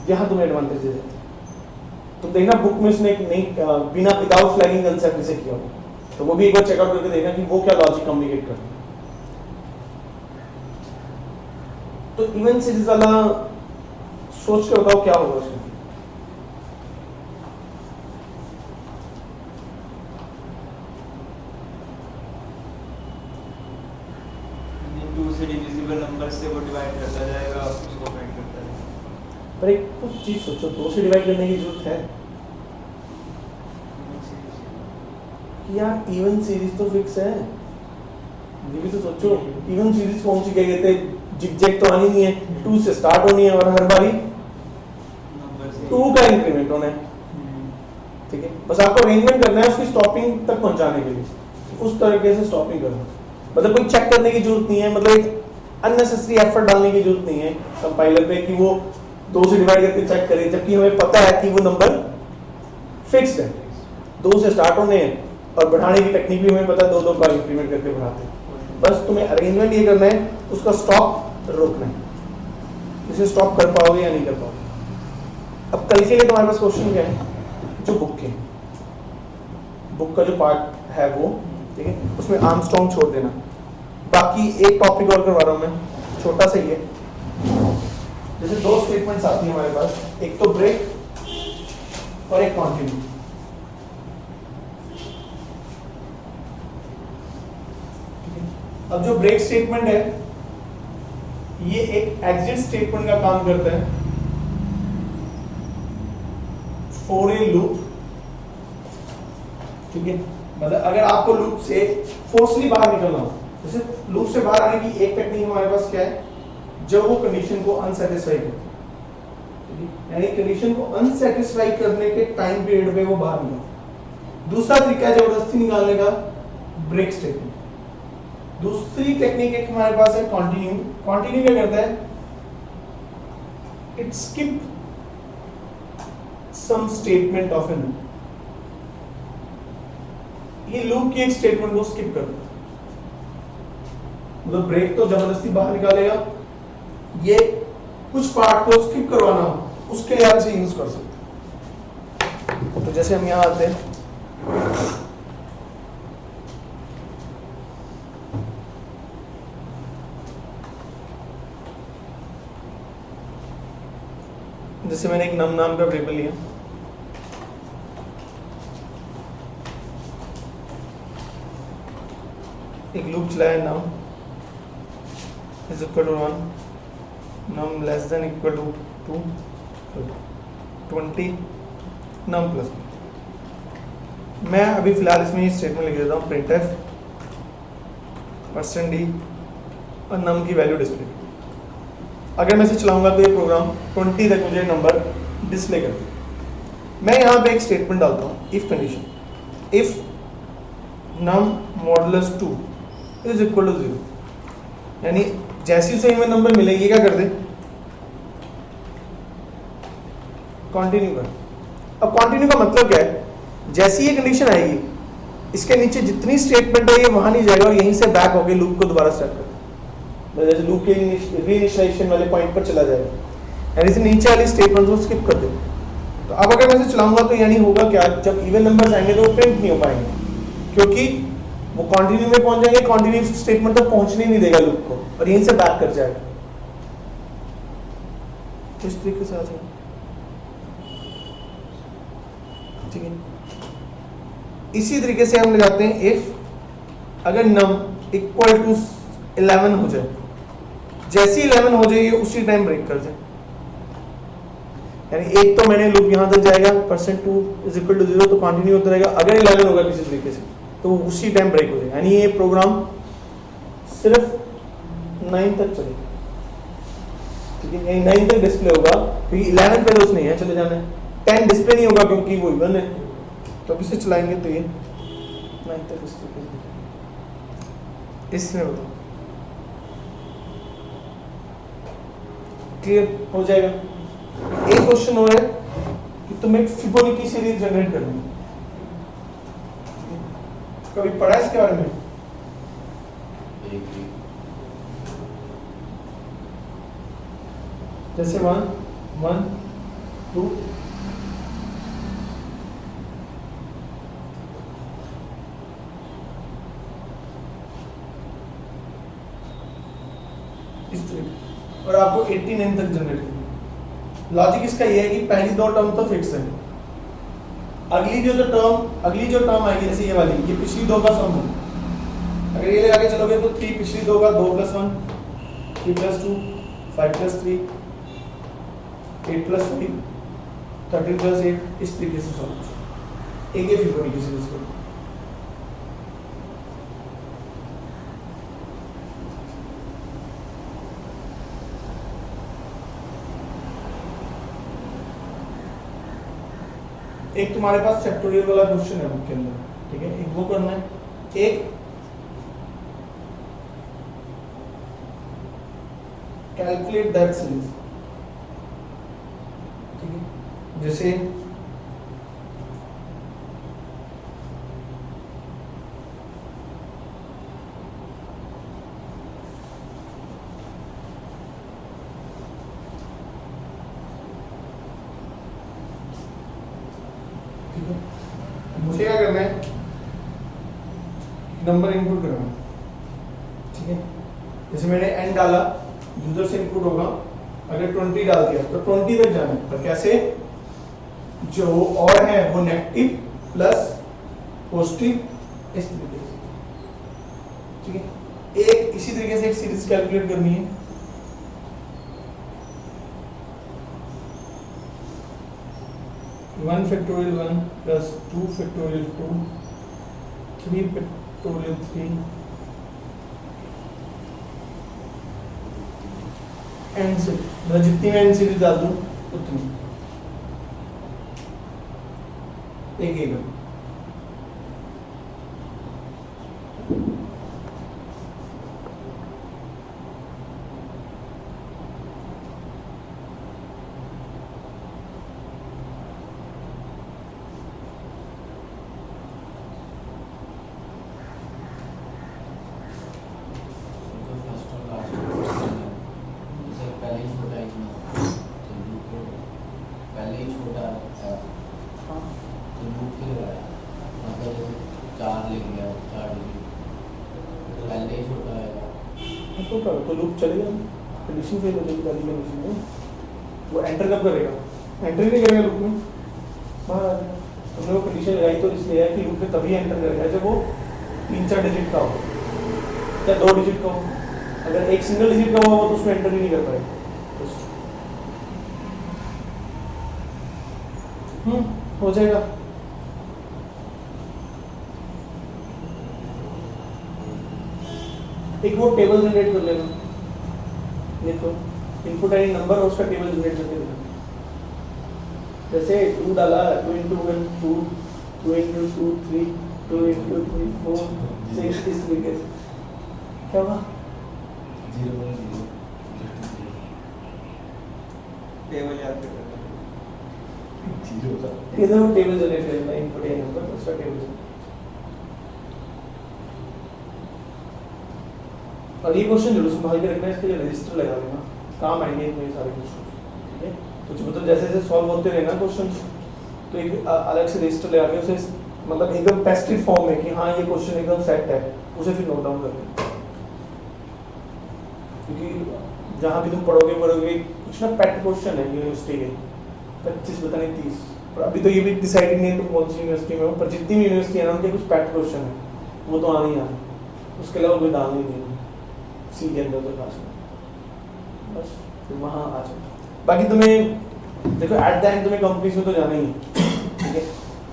यहां तुम्हें एडवांटेज है। तुम देखना बुक में उसने नहीं बिना विदाउट फ्लैगिंग कंसेप्ट इसे किया हो, तो वो भी एक बार चेकआउट करके देखना कि वो क्या लॉजिक कम्युनिकेट करता है। तो इवन सीरीज वाला सोच के बताओ क्या होगा उसमें। टू से डिविजिबल नंबर से वो डिवाइड करता जाएगा, उसको फाइंड करता है। पर एक कुछ चीज सोचो, 2 से डिवाइड करने की जरूरत है कि यार इवन सीरीज तो फिक्स है। ये भी तो सोचो, इवन सीरीज कौन सी क्या कहते हैं, जिगजैग तो आनी नहीं है, 2 से स्टार्ट होनी है और हर बारी 2 का इंक्रीमेंट होना है। ठीक है, बस आपको अरेंजमेंट करना है उसकी स्टॉपिंग तक पहुंचाने के लिए, उस तरीके से स्टॉपिंग करना। मतलब कोई चेक करने की जरूरत नहीं है, मतलब एक अननेसेसरी एफर्ट डालने की जरूरत नहीं है कंपाइलर पे कि वो 2 से डिवाइड करके चेक करे, जबकि हमें पता है कि वो नंबर फिक्स्ड है। 2 से स्टार्ट होने हैं और बढ़ाने की टेक्निक भी हमें पता है, 2-2 बार इंक्रीमेंट करके बढ़ाते हैं। बस तुम्हें अरेंजमेंट ये करना है, उसका स्टॉप रोकना है। इसे स्टॉप कर पाओगे या नहीं कर पाओगे। अब कल के लिए तुम्हारे पास क्वेश्चन क्या है, जो बुक का जो पार्ट है वो, ठीक है, उसमें आर्मस्ट्रॉन्ग छोड़ देना। बाकी एक टॉपिक और करवा रहा हूं मैं, छोटा सा ही है। जैसे 2 स्टेटमेंट्स आती है हमारे पास, एक तो ब्रेक और एक कंटिन्यू। अब जो ब्रेक स्टेटमेंट है ये एक एग्जिट स्टेटमेंट का काम करता है फॉर ए लूप। ठीक है, मतलब अगर आपको लूप से फोर्सली बाहर निकलना हो, जैसे लूप से बाहर आने की एक टेक्निक हमारे पास क्या है, जब वो कंडीशन को अनसेटिस्फाई करती है, यानी कंडीशन को अनसेटिस्फाई करने के टाइम पीरियड पे वो बाहर निकलता। दूसरा तरीका है जबरदस्ती निकालने का, ब्रेक स्टेटमेंट। दूसरी टेक्निक एक हमारे पास है कंटिन्यू। कंटिन्यू क्या करता है, it skip some statement of a loop. ये लूप की एक स्टेटमेंट को स्किप कर दो, मतलब ब्रेक तो जबरदस्ती बाहर निकालेगा, ये कुछ पार्ट को स्किप करवाना हो उसके लिए आप इसे यूज कर सकते हैं। तो जैसे हम यहां आते हैं, जैसे मैंने एक नम नाम का वेरिएबल लिया, एक लूप चलाया, num is equal to 1, num less than equal to 2, 20, num plus 1। मैं अभी फिलहाल इसमें ये स्टेटमेंट लिख देता हूँ, printf %d और नम की वैल्यू डिस्प्ले। अगर मैं इसे चलाऊंगा तो ये प्रोग्राम 20 तक मुझे नंबर डिस्प्ले कर देगा। मैं यहाँ पे एक स्टेटमेंट डालता हूँ, if condition, if num modulus 2 is equal to 0, यानी जैसी उसे इवन नंबर मिलेगी क्या कर दे, कंटिन्यू कर। अब कंटिन्यू का मतलब क्या है, जैसी ये कंडीशन आएगी इसके नीचे जितनी स्टेटमेंट है ये वहां नहीं जाएगा और यहीं से बैक होके लूप को दोबारा स्टार्ट कर, जैसे लूप के रीइनिशियलाइजेशन वाले पॉइंट पर चला जाएगा, यानी इसे नीचे वाली स्टेटमेंट को स्किप कर दे। तो अब अगर मैं इसे चलाऊंगा तो यानी होगा क्या, जब इवन नंबर्स आएंगे तो वो प्रिंट नहीं हो पाएंगे क्योंकि वो कंटिन्यू में पहुंच जाएंगे, कंटिन्यू स्टेटमेंट तक पहुंचने नहीं देगा लूप को और यहीं से बैक कर जाएगा। इस तरीके से आ जाएगा, ठीक है। इसी तरीके से हम लगाते हैं इफ अगर num इक्वल टू 11 हो जाए, जैसे 11 हो जाए ये उसी टाइम ब्रेक कर जाए, यानी एक तो मैंने लूप यहां तक जाएगा %2 इज इक्वल टू 0 तो कंटिन्यू होता रहेगा, अगर 11 होगा किसी तरीके से तो उसी टाइम ब्रेक हो जाएगा, यानी ये प्रोग्राम सिर्फ 9 तक चलेगा, ठीक है। यही 9 तक डिस्प्ले होगा क्योंकि 11 पे तो उसने यहाँ चले जाना है, 10 डिस्प्ले नहीं होगा क्योंकि वो इवन है, तो इसे चलाएंगे तो ये 9 तक डिस्प्ले इसमें बताओ क्लियर हो जाएगा। एक क्वेश्चन हो रहा है कि तुम्हें फिबोनाची सीरीज जनरेट करनी है, कभी पढ़ा है इसके बारे में? जैसे 1 1 2 इस तरीके और आपको 89 तक जनरेट करना। लॉजिक इसका ये है कि पहली दो टर्म तो फिक्स है, अगली जो टर्म आएगी जैसे ये वाली, ये पिछली दो का सम है, अगर ये लगा के चलोगे तो 3 पिछली दो का 2 + 1 3 + 2 5 + 3 8 + 3 13 + 8 इस तरीके से सॉल्व एक ही फिबोनाची सीरीज को। एक तुम्हारे पास फैक्टोरियल वाला क्वेश्चन है बुक के अंदर, ठीक है, एक वो करना है, एक कैलकुलेट दैट सीरीज, ठीक है, जैसे मुझे क्या करना है, नंबर इनपुट करना है, ठीक है, जैसे मैंने n डाला, यूजर से इनपुट होगा, अगर 20 डाल दिया तो 20 तक जाना है, पर कैसे, जो और है वो नेगेटिव प्लस पॉजिटिव इस तरीके से, ठीक है। एक इसी तरीके से एक सीरीज कैलकुलेट करनी है, one factorial 1 plus 2 factorial 2 3 factorial 3 and से मतलब जितनी मैं एन सीरीज डाल दूं उतनी एक तो लूप चलेगा, कंडीशन फेल हो जाएगी पहली कंडीशन में, वो एंटर कब करेगा, एंटर नहीं करेगा लूप में, बाहर आ जाएगा। हमने वो कंडीशन लगाई तो इसलिए है कि लूप में तभी एंटर करेगा जब वो 3-4 डिजिट का हो या 2 डिजिट का हो, अगर एक सिंगल डिजिट का हुआ तो उसमें एंटर ही नहीं कर पाएगा। हो जाएगा। एक वो टेबल जनरेट कर लेगा, देखो इनपुट आई नंबर और उसका टेबल जनरेट करके देगा, जैसे 2 डाला 2 × 1 2 2 × 2 3 2 into 3 4 6 इस तरीके से क्या हुआ 0 1 0 टेबल याद कर लेना। 0 का ये तो टेबल जनरेट करना इनपुट है नंबर उसका टेबल। और ये क्वेश्चन जरूर संभाल के रखना है, इसके लिए रजिस्टर लगा देना, काम आएंगे इतने सारे क्वेश्चन। ठीक है, कुछ मतलब जैसे जैसे सॉल्व होते रहे ना क्वेश्चन, तो एक अलग से रजिस्टर लगा के उसे मतलब एकदम टेस्टेड फॉर्म में कि हाँ ये क्वेश्चन एकदम सेट है, उसे फिर नोट डाउन कर लेना। क्योंकि जहाँ भी तुम पढ़ोगे कुछ ना पेट क्वेश्चन है यूनिवर्सिटी के 25 पता नहीं 30, पर अभी तो ये भी डिसाइडेड नहीं है तुम कौन सी यूनिवर्सिटी में हो, पर जितनी भी यूनिवर्सिटी है ना उनके कुछ पेट क्वेश्चन है, वो तो आने ही आने, उसके अलावा कोई डाल नहीं देंगे सी के अंदर तो खास में। बस फिर वहाँ आ जाओ। बाकी तुम्हें देखो एट द एंड तुम्हें कंपनीज में तो जाना ही है, ठीक है।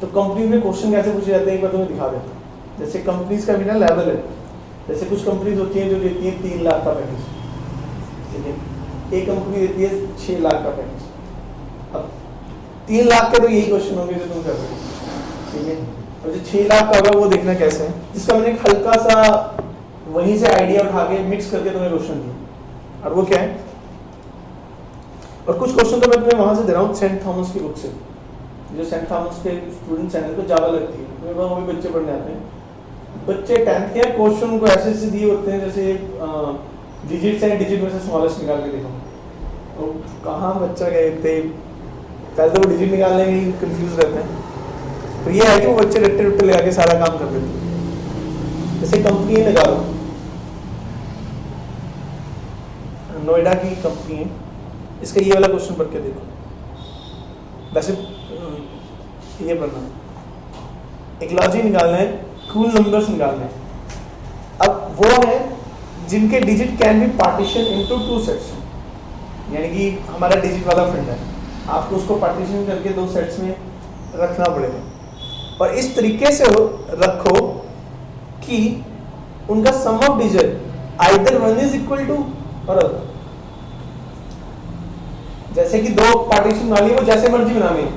तो कंपनीज में क्वेश्चन कैसे पूछे जाते हैं एक बार तुम्हें दिखा देता हूँ। जैसे कंपनीज का भी ना लेवल है, जैसे कुछ कंपनीज होती हैं जो देती हैं 3 लाख का पैकेज, ठीक है, एक कंपनी देती है 6 लाख का पैकेज। अब 3 लाख के तो यही क्वेश्चन होंगे जो तुम कर रहे हो, ठीक है, और जो 6 लाख का होगा वो देखना कैसे है, जिसका मैंने एक हल्का सा वहीं से आइडिया उठा के मिक्स करके तुम्हें क्वेश्चन दिया। और वो क्या है, और कुछ क्वेश्चन तो मैं तुम्हें वहां से दे रहा हूँ सेंट थॉमस की बुक से, जो सेंट थॉमस के स्टूडेंट चैनल को जावा लगती है, तुम्हें वहाँ भी बच्चे पढ़ने आते हैं। बच्चे 10th के क्वेश्चन को ऐसे ऐसे दिए होते हैं जैसे डिजिट्स हैं, डिजिट में से स्मॉलेस्ट निकाल के देखो, तो कहाँ बच्चा गए थे, पहले तो वो डिजिट निकालने में कंफ्यूज रहते हैं, तो ये है कि वो बच्चे रट्टे रट्टे लगा के सारा काम कर देते हैं। जैसे कंपनी निकालो, नोएडा की कंपनी है, इसका ये वाला क्वेश्चन पढ़ के देखो, वैसे ये पढ़ना, इकोलॉजी निकालना है, कूल नंबर्स निकालना है। अब वो है जिनके digit can be partition into 2 sets, यानी कि हमारा डिजिट वाला फील्ड है, आपको उसको पार्टीशन करके 2 सेट्स में रखना पड़ेगा, और इस तरीके से रखो कि उनका sum of digit either 1 is equal to और अदर। जैसे कि 2 पार्टीशन वाली वो जैसे मर्जी बनानी है,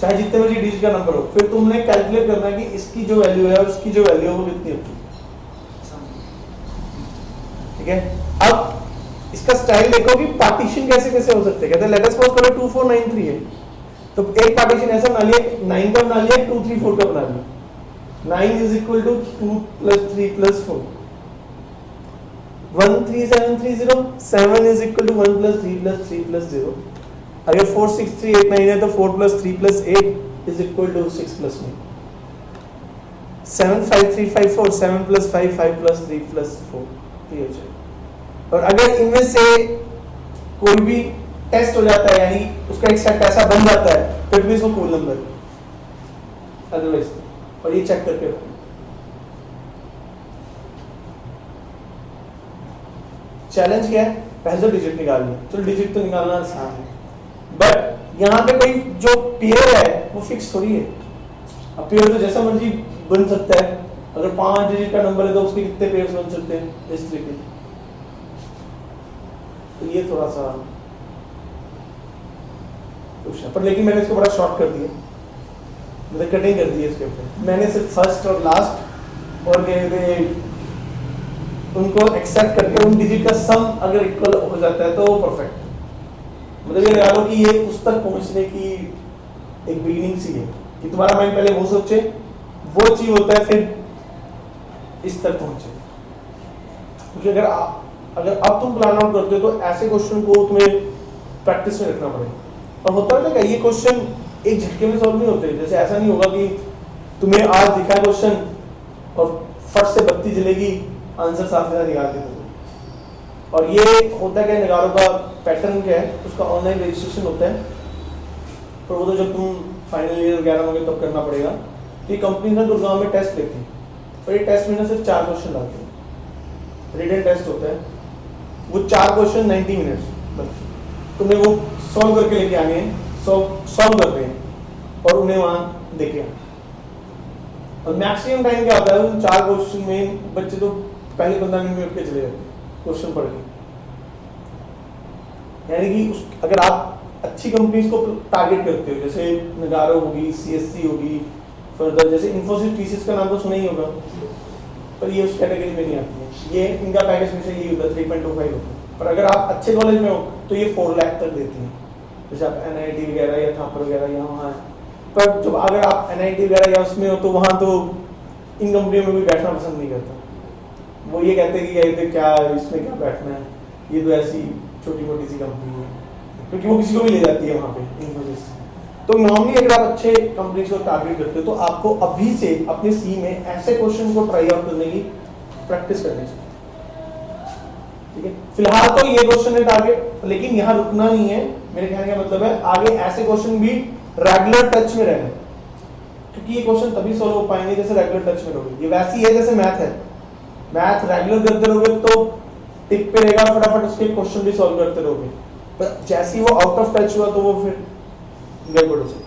चाहे जितने मर्जी डिजिट का नंबर हो, फिर तुमने कैलकुलेट करना है कि इसकी जो वैल्यू है और उसकी जो वैल्यू है वो कितनी होती है, ठीक है। अब इसका स्टाइल देखो कि पार्टीशन कैसे कैसे हो सकते हैं। कहते हैं लेट अस सपोज करो 2493 है, तो एक पार्टीशन ऐसा बना लिया, 9 का बना लिया, 2 3 4 का बना लिया, 9 is equal to 2 + 3 + 4, 13730, 7 is equal to 1 + 3 + 3 + 0। अगर 46389 है तो 4 + 3 + 8 इज इक्वल टू 6 + 9, 75354, 7 + 5 5 + 3 + 4, ये हो जाएगा। और अगर इनमें से कोई भी टेस्ट हो जाता है, यानी उसका एक सेट ऐसा बन जाता है, तो इट मींस वो कूल नंबर है, अदरवाइज। और ये चेक करके चैलेंज क्या है, पहले तो डिजिट निकालनी है, चलो डिजिट तो निकालना आसान है, बट यहाँ पे कोई जो पेयर है वो फिक्स थोड़ी है। अब पेयर तो जैसा मर्जी बन सकता है, अगर 5 डिजिट का नंबर है तो उसके कितने पेयर्स बन सकते हैं, इस तरीके। तो ये थोड़ा सा कुछ है, पर लेकिन मैंने इसको बड़ा शॉर्ट कर दिया, मतलब कटिंग कर दी है इसके ऊपर। मैंने सिर्फ फर्स्ट और लास्ट और उनको एक्सेप्ट करके उन डिजिट का सम अगर इक्वल हो जाता है तो परफेक्ट, मतलब ये लगा लो कि ये उस तक पहुंचने की एक बिगिनिंग सी है कि तुम्हारा माइंड पहले वो सोचे, वो चीज होता है, फिर इस तक पहुंचे। क्योंकि अगर अब तुम प्लान आउट करते हो तो ऐसे क्वेश्चन को तुम्हें प्रैक्टिस में रखना पड़ेगा। और होता है ना कि ये क्वेश्चन एक झटके में सॉल्व नहीं होते, जैसे ऐसा नहीं होगा कि तुम्हें आज दिखा क्वेश्चन और फट से बत्ती जलेगी, आंसर साफ साफ निकाल के दो। और ये होता क्या, निगारों का पैटर्न क्या है, उसका ऑनलाइन रजिस्ट्रेशन होता है, पर वो तो जब तुम फाइनल ईयर वगैरह होंगे तब करना पड़ेगा। तो ये कंपनी ना गुड़गांव में टेस्ट लेती है, और ये टेस्ट में ना सिर्फ 4 क्वेश्चन लाते हैं, रिटन टेस्ट होता है, वो 4 क्वेश्चन 90 मिनट्स, बस तुम्हें वो सॉल्व करके लेके आने हैं, सॉल्व कर रहे हैं और उन्हें वहां देखे आना। और मैक्सिमम टाइम क्या होता है, उन 4 क्वेश्चन में बच्चे तो पहले 15 मिनट में उठ के चले जाते हैं क्वेश्चन पढ़ के। यानी कि अगर आप अच्छी कंपनीज को टारगेट करते हो, जैसे नगारो होगी, CSC होगी, फर्दर जैसे इन्फोसिस टीसीएस का नाम तो सुना ही होगा, पर ये उस कैटेगरी में नहीं आती है। ये इनका पैकेज में से यही होता है 3.25 होता है। पर अगर आप अच्छे कॉलेज में हो तो ये 4 लाख तक देती हैं, जैसे आप NIT वगैरह या थापर वगैरह यहाँ वहाँ है। पर जब अगर आप NIT वगैरह या उसमें हो तो वहाँ तो इन कंपनियों में भी बैठना पसंद नहीं करता। वो ये कहते हैं कि ये क्या इसमें क्या बैठना है, ये तो ऐसी छोटी मोटी सी कंपनी है, क्योंकि वो किसी को भी ले जाती है वहाँ पे इन्फोसिस। तो नॉर्मली अगर आप अच्छे कंपनीज को टारगेट करते हो तो आपको अभी से अपने सी में ऐसे क्वेश्चन को ट्राई आउट करने की प्रैक्टिस करनी चाहिए, ठीक है। फिलहाल तो ये क्वेश्चन है टारगेट, लेकिन यहाँ रुकना नहीं है। मेरे कहने का मतलब है आगे ऐसे क्वेश्चन भी रेगुलर टच में रहना, क्योंकि ये क्वेश्चन तभी सॉल्व हो पाएंगे जैसे रेगुलर टच में रहोगे। ये वैसी है जैसे मैथ है, मैथ रेगुलर करते रहोगे तो टिक पे रहेगा, फटाफट उसके क्वेश्चन भी सॉल्व करते रहोगे। पर जैसे ही वो आउट ऑफ टच हुआ तो वो फिर गड़बड़ हो जाए।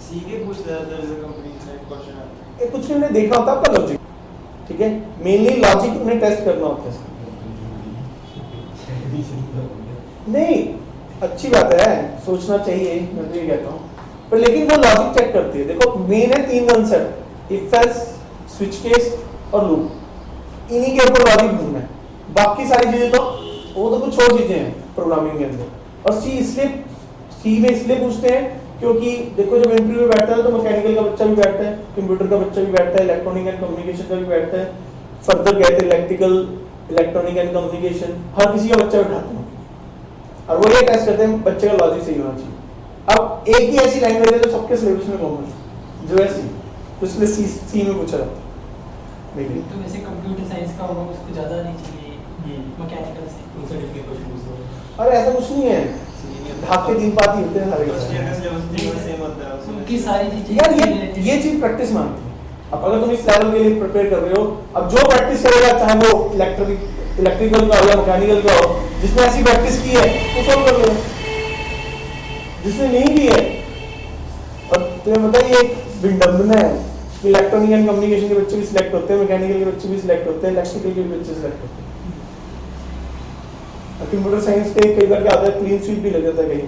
सीधे पूछ लेता है जैसे कंपनी से क्वेश्चन आता है, ये कुछ नहीं उन्हें देखना होता आपका लॉजिक, ठीक है। मेनली लॉजिक उन्हें टेस्ट करना होता है। नहीं, अच्छी बात है, सोचना चाहिए, मैं तो ये कहता हूँ, पर लेकिन वो लॉजिक चेक करती है। देखो मेन है 3 concept, if else, switch case और लूप। इन्हीं के ऊपर लॉजिक ढूंढना है, बाकी सारी चीजें तो वो तो कुछ और चीजें हैं प्रोग्रामिंग के अंदर। और सी में इसलिए पूछते हैं क्योंकि देखो जब इंटरव्यू में बैठता है तो मैकेनिकल का बच्चा भी बैठता है, कंप्यूटर का बच्चा भी बैठता है, इलेक्ट्रॉनिक एंड कम्युनिकेशन का भी बैठता है, फर्दर कहते हैं इलेक्ट्रिकल, इलेक्ट्रॉनिक एंड कम्युनिकेशन, हर किसी का बच्चा बैठाते हैं। और वो ये टेस्ट करते हैं बच्चे का लॉजिक सही होना चाहिए। अब एक ही ऐसी लैंग्वेज है जो सबके सिलेबस में कॉमन है, जो है सी, तो इसलिए सी में पूछा जाता है। तो वैसे कंप्यूटर साइंस का होगा उसको ज़्यादा नहीं चाहिए मैकेनिकल से, उनसे डिफिकल्ट क्वेश्चन पूछो। अरे ऐसा कुछ नहीं है, भाग के 3 पाती होते हैं सारे के फर्स्ट सारे। ईयर का सिलेबस सेम होता है उसमें। उनकी सारी चीज़ें यार ये चीज प्रैक्टिस मांगती है। अब अगर तुम इस लेवल के लिए प्रिपेयर कर रहे हो, अब जो प्रैक्टिस करेगा चाहे वो इलेक्ट्रिकल का हो या मैकेनिकल का हो, जिसने ऐसी प्रैक्टिस की है वो सॉल्व कर लेगा, जिसने नहीं की है। और तुम्हें पता है ये विडंबना है, इलेक्ट्रॉनिक एंड कम्युनिकेशन के बच्चे भी सिलेक्ट होते हैं, मैकेनिकल के बच्चे भी सिलेक्ट होते हैं, इलेक्ट्रिकल के भी बच्चे सिलेक्ट होते हैं। कंप्यूटर साइंस के कई बार क्या होता है क्लीन स्वीप भी लग जाता है कहीं,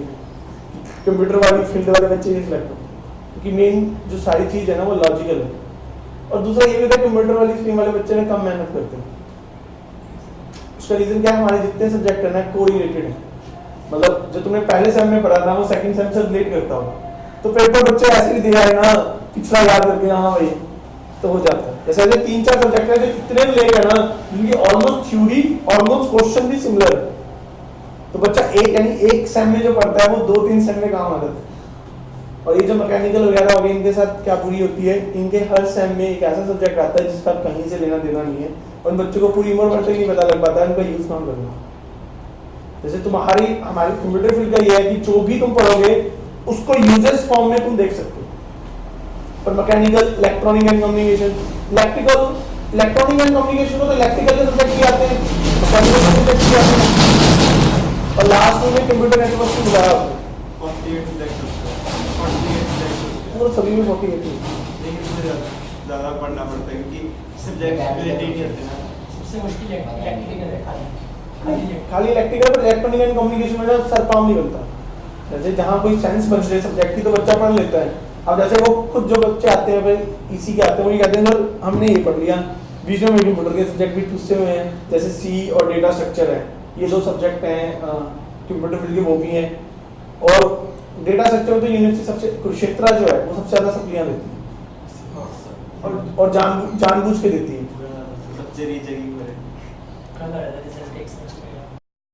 कंप्यूटर वाली फील्ड वाले बच्चे ही सिलेक्ट होते हैं, क्योंकि मेन जो सारी चीज है ना वो लॉजिकल है। और दूसरा ये भी होता है कंप्यूटर वाली स्ट्रीम वाले बच्चे ने कम मेहनत करते हैं। उसका रीजन क्या है, हमारे जितने सब्जेक्ट है ना कोरिलेटेड है, मतलब जो तुमने पहले सेम में पढ़ा था वो सेकंड सेम से रिलेट करता हो, तो पेपर बच्चे ऐसे ही दिया है ना पिछला याद करके, हाँ भाई तो हो जाता है। जैसे 3-4 सब्जेक्ट है जो इतने रिलेट है ना, क्योंकि ऑलमोस्ट थ्योरी ऑलमोस्ट क्वेश्चन भी सिमिलर है, तो बच्चा एक सेम में जो पढ़ता है वो 2-3 सेम में काम आ जाता है। और ये जो मैकेनिकल वगैरह हो गए इनके साथ क्या बुरी होती है, इनके हर सेम में एक ऐसा सब्जेक्ट आता है जिसका कहीं से लेना देना नहीं है, और इन बच्चों को पूरी उम्र भर तक नहीं पता लग पाता है इनका यूज कहाँ करना। जैसे हमारी कंप्यूटर फील्ड का ये है कि जो भी तुम पढ़ोगे उसको यूजेस फॉर्म में तुम देख सकते हो। पर mechanical, electronic and communication, electronic and communication को तो इलेक्ट्रिकल के सब्जेक्ट भी आते हैं, मैकेनिकल के सब्जेक्ट भी आते हैं, और लास्ट में कंप्यूटर नेटवर्क को बुलाया होता है। 48 सब्जेक्ट होते हैं, 48 सब्जेक्ट होते हैं। वो सभी में 48 है। लेकिन उसमें ज़्यादा पढ़ना पड़ता है क्योंकि सब्जेक्ट रिलेटेड नहीं होते ना। सबसे मुश्किल इलेक्ट्रिकल है खाली इलेक्ट्रिकल पर इलेक्ट्रॉनिक एंड कम्युनिकेशन में ना सर पाम नहीं बनता। जैसे जहाँ कोई सेंस बन रहे सब्जेक्ट की तो बच्चा पढ़ लेता है। अब जैसे वो खुद जो बच्चे आते हैं भाई इसी के आते हैं, वो ये कहते हैं सर हमने ये पढ़ लिया, बीच में कंप्यूटर के सब्जेक्ट भी टूटे हुए हैं, जैसे सी और डेटा स्ट्रक्चर है, ये 2 सब्जेक्ट हैं कंप्यूटर फील्ड के, वो भी हैं। और डेटा स्ट्रक्चर में तो यूनिवर्सिटी सबसे कुरुक्षेत्रा जो है वो सबसे ज़्यादा सप्लियाँ देती है, और जानबूझ के देती है। बच्चे रीच है कि